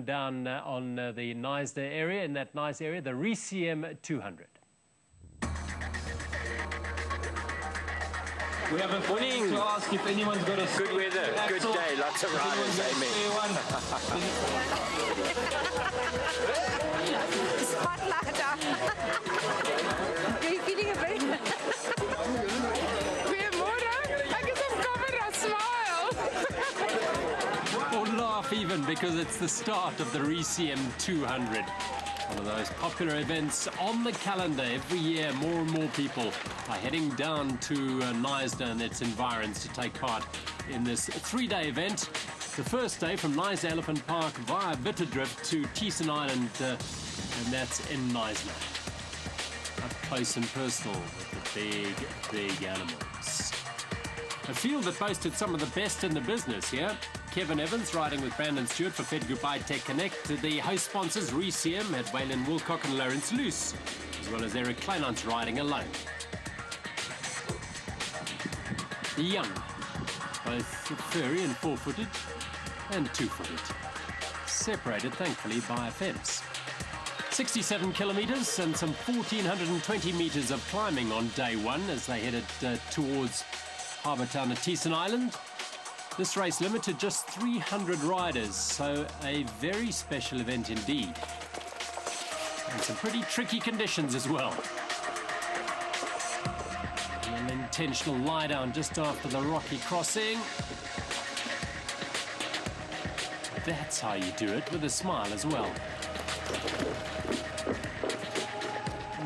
down on the Knysna area, in that nice area, the RCM 200. We have a morning to ask if anyone's got a good weather, good day, lots of riders, amen. Spotlight out. Are you feeling a bit? Goeiemorgen. Ek is op camera, smile. Or laugh even, because it's the start of the RCM 200. One of those popular events on the calendar. Every year, more and more people are heading down to Knysna and its environs to take part in this three-day event. The first day from Knysna Elephant Park via Witterdrift to Knysna Island, and that's in Knysna. Up close and personal with the big, big animals. A field that boasted some of the best in the business here. Kevin Evans riding with Brandon Stewart for Fed Group iTech Connect. The host sponsors, RCM, had Waylon Woolcock and Lawrence Luce, as well as Eric Kleinans riding alone. The young, both furry and four-footed and two-footed, separated, thankfully, by a fence. 67 kilometres and some 1,420 metres of climbing on day one as they headed towards harbour town at Knysna Island. This race limited just 300 riders, so a very special event indeed. And some pretty tricky conditions as well. An intentional lie down just after the rocky crossing. That's how you do it, with a smile as well.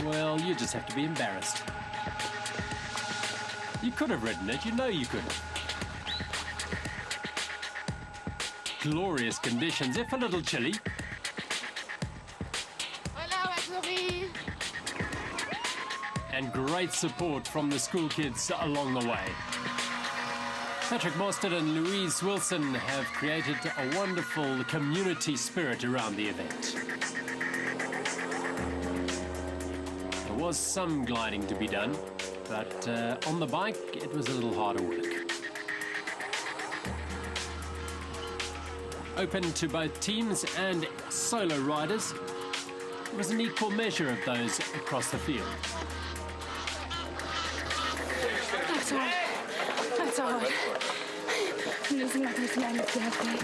Well, you just have to be embarrassed. You could have ridden it, you know you could have. Glorious conditions, if a little chilly. And great support from the school kids along the way. Patrick Mostert and Louise Wilson have created a wonderful community spirit around the event. There was some gliding to be done, but on the bike it was a little harder work. Open to both teams and solo riders. It was an equal measure of those across the field. That's all right. That's all right. I'm losing my personality, I think.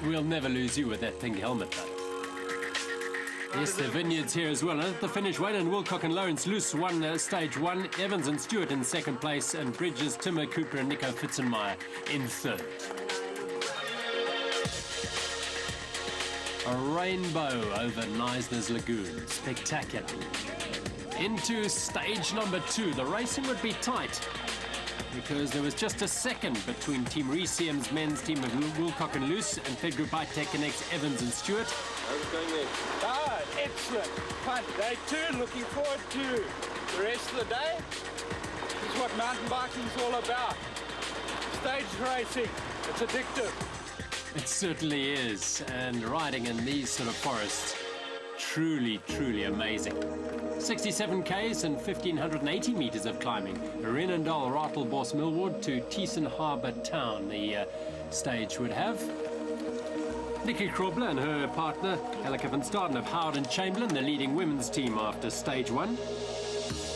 We'll never lose you with that pink helmet, though. Yes, the vineyards here as well. And at the finish, Waylon Woolcock and Lawrence Luce won stage one. Evans and Stewart in second place, and Bridges, Timmer Cooper and Nico Fitzenmeyer in third. A rainbow over Knysna's lagoon. Spectacular. Into stage number two. The racing would be tight because there was just a second between Team RCM's men's team of Woolcock and Luce and Fed Group iTech Connect's Evans and Stewart. How's it going there? Ah, excellent. Fun. Day two, looking forward to the rest of the day. This is what mountain biking is all about. Stage racing. It's addictive. It certainly is, and riding in these sort of forests, truly, truly amazing. 67 Ks and 1,580 metres of climbing. Renendal, Ratelbos, Millward to Knysna Harbour Town, the stage would have. Nikki Krobler and her partner, Helleke van Staden of Howard and Chamberlain, the leading women's team after stage one.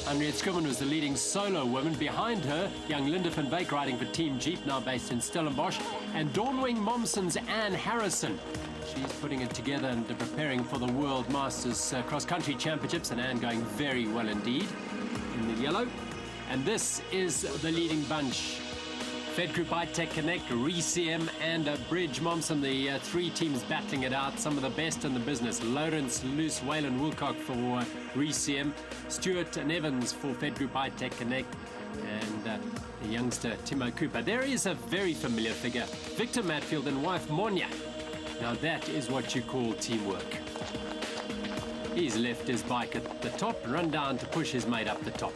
Henriette Skuman was the leading solo woman. Behind her, young Linda van Beek riding for Team Jeep, now based in Stellenbosch. And Dawnwing Momsen's Anne Harrison. She's putting it together and preparing for the World Masters Cross-Country Championships. And Anne going very well indeed in the yellow. And this is the leading bunch. Fed Group iTech Connect, RCM and Bridge Momsen, the three teams battling it out. Some of the best in the business. Lawrence Luce, Waylon Woolcock for RCM, Stewart and Evans for Fed Group iTech Connect, and the youngster Timo Cooper. There is a very familiar figure, Victor Matfield and wife Monia. Now that is what you call teamwork. He's left his bike at the top, run down to push his mate up the top.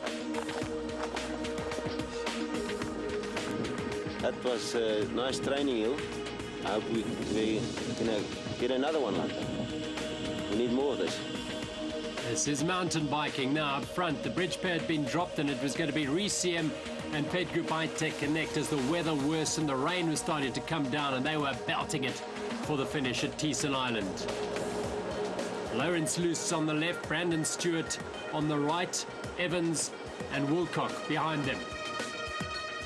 That was a nice training hill. I hope we're going to get another one like that. We need more of this. This is mountain biking now up front. The bridge pair had been dropped and it was going to be RCM and Fed Group iTech Connect as the weather worsened. The rain was starting to come down and they were belting it for the finish at Teeson Island. Lawrence Luce on the left, Brandon Stewart on the right, Evans and Woolcock behind them.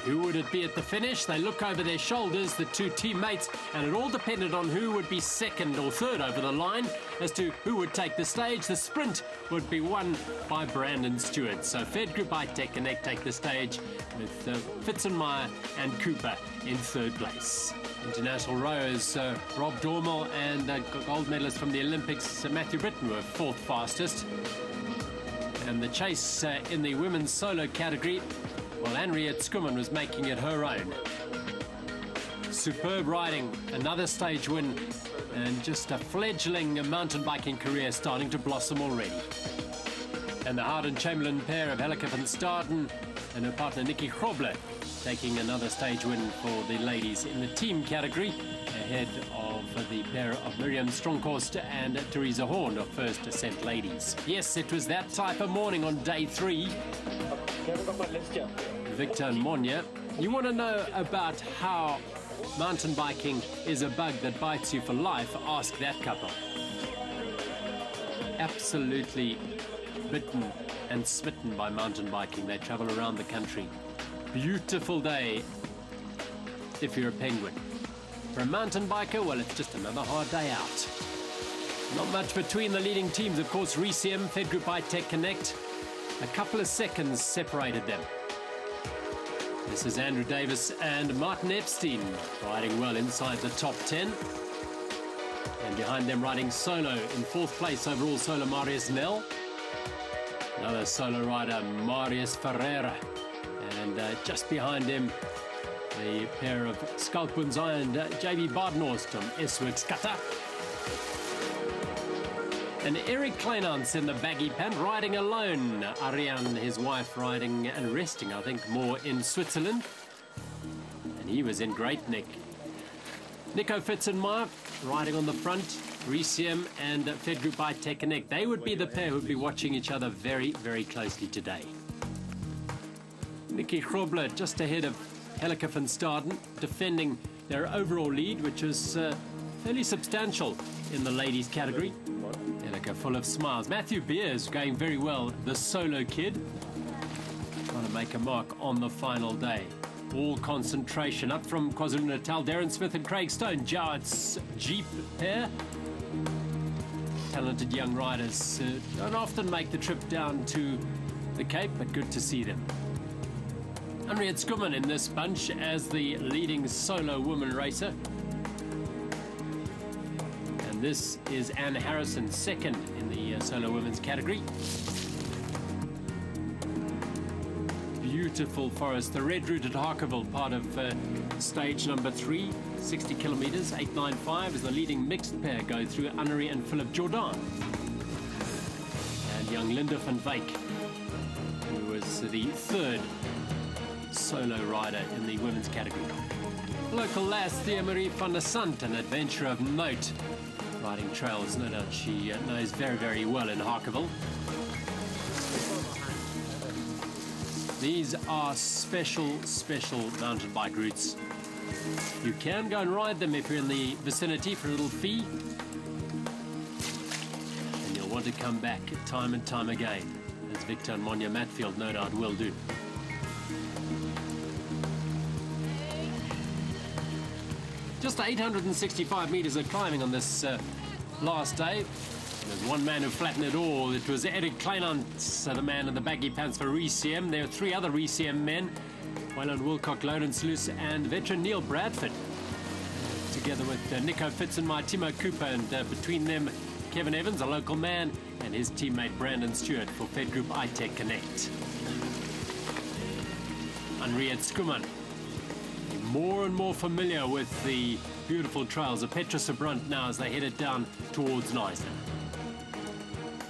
Who would it be at the finish? They look over their shoulders, the two teammates, and it all depended on who would be second or third over the line as to who would take the stage. The sprint would be won by Brandon Stewart. So Fed Group High-Tech Connect take the stage with Fitzenmeyer and Cooper in third place. International rowers Rob Dormel and gold medalist from the Olympics Matthew Britton were fourth fastest. And the chase in the women's solo category, well, Henriette Skumman was making it her own. Superb riding, another stage win, and just a fledgling mountain biking career starting to blossom already. And the Howden Chamberlain pair of Helleke van Staden and her partner Nikki Grobler taking another stage win for the ladies in the team category, ahead of the pair of Miriam Stronghorst and Teresa Horn of First Ascent ladies. Yes, it was that type of morning on day 3. Victor and Monia, you want to know about how mountain biking is a bug that bites you for life? Ask that couple. Absolutely bitten and smitten by mountain biking. They travel around the country. Beautiful day if you're a penguin. For a mountain biker, well, it's just another hard day out. Not much between the leading teams, of course. RCM, Fed Group High-Tech Connect. A couple of seconds separated them. This is Andrew Davis and Martin Epstein riding well inside the top 10. And behind them riding solo in fourth place overall solo, Marius Nel. Another solo rider, Marius Ferreira. And just behind him, the pair of Skalkbunzai and JB Badenhorst from S-Works Qatar. And Eric Kleinans in the baggy pant riding alone. Ariane, his wife, riding and resting, I think, more in Switzerland. And he was in great nick. Nico Fitzenmeyer riding on the front. RCM and Fed Group High-Tech Connect. They would be the pair who would be watching each other very, very closely today. Nikki Grobler just ahead of Helleke van Staden, defending their overall lead, which is fairly substantial in the ladies category. Helleke full of smiles. Matthew Beers going very well, the solo kid. Trying to make a mark on the final day. All concentration. Up from KwaZulu-Natal, Darren Smith and Craig Stone, Jarrett's Jeep pair. Talented young riders don't often make the trip down to the Cape, but good to see them. Henriette Skumman in this bunch as the leading solo woman racer. And this is Anne Harrison, second in the solo women's category. Beautiful forest, the red route at Harkerville, part of stage number 3, 60 kilometers, 895 as the leading mixed pair go through Annery and Philip Jordan. And young Linda van Wyk, who was the third solo rider in the women's category. Local lass Thea Marie van der Sant, an adventurer of note, riding trails. No doubt she knows very, very well in Harkerville. These are special mountain bike routes. You can go and ride them if you're in the vicinity for a little fee. And you'll want to come back time and time again, as Victor and Monia Matfield no doubt will do. Just 865 meters of climbing on this last day. There's one man who flattened it all. It was Eric Kleinans, the man in the baggy pants for RCM. There are 3 other RCM men, Wayland Wilcock, Lawrence Luce, and veteran Neil Bradford, together with Nico Fitzenmeyer, Timo Cooper, and between them, Kevin Evans, a local man, and his teammate Brandon Stewart for Fed Group High-Tech Connect. Henriette Skumman, more and more familiar with the beautiful trails of Petra Sobrunt now as they headed down towards Knysna.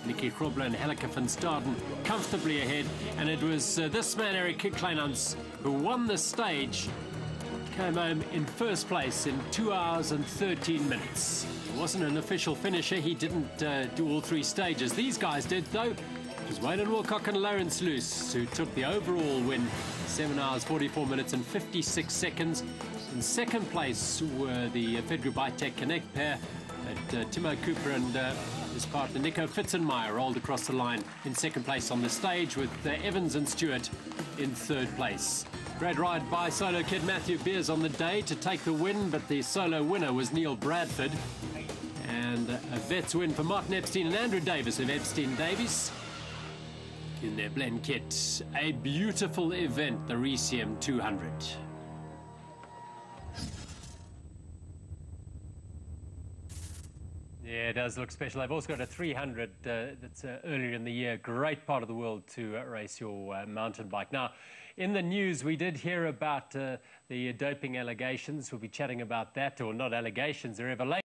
Nikki Grobler and Helleke van Staden comfortably ahead, and it was this man, Eric Kleinans, who won the stage, came home in first place in 2 hours and 13 minutes. It wasn't an official finisher. He didn't do all 3 stages. These guys did, though. It was Wayland Wilcock and Lawrence Luce who took the overall win, 7 hours, 44 minutes and 56 seconds. In second place were the Fed Group iTech Connect pair. Timo Cooper and his partner Nico Fitzenmeyer rolled across the line in second place on the stage, with Evans and Stewart in third place. Great ride by solo kid Matthew Beers on the day to take the win, but the solo winner was Neil Bradford. And a vet's win for Martin Epstein and Andrew Davis of Epstein Davies in their blend kit. A beautiful event, the Recium 200. Yeah, it does look special. They've also got a 300 that's earlier in the year. Great part of the world to race your mountain bike. Now, in the news, we did hear about the doping allegations. We'll be chatting about that, or not allegations, they're revelations.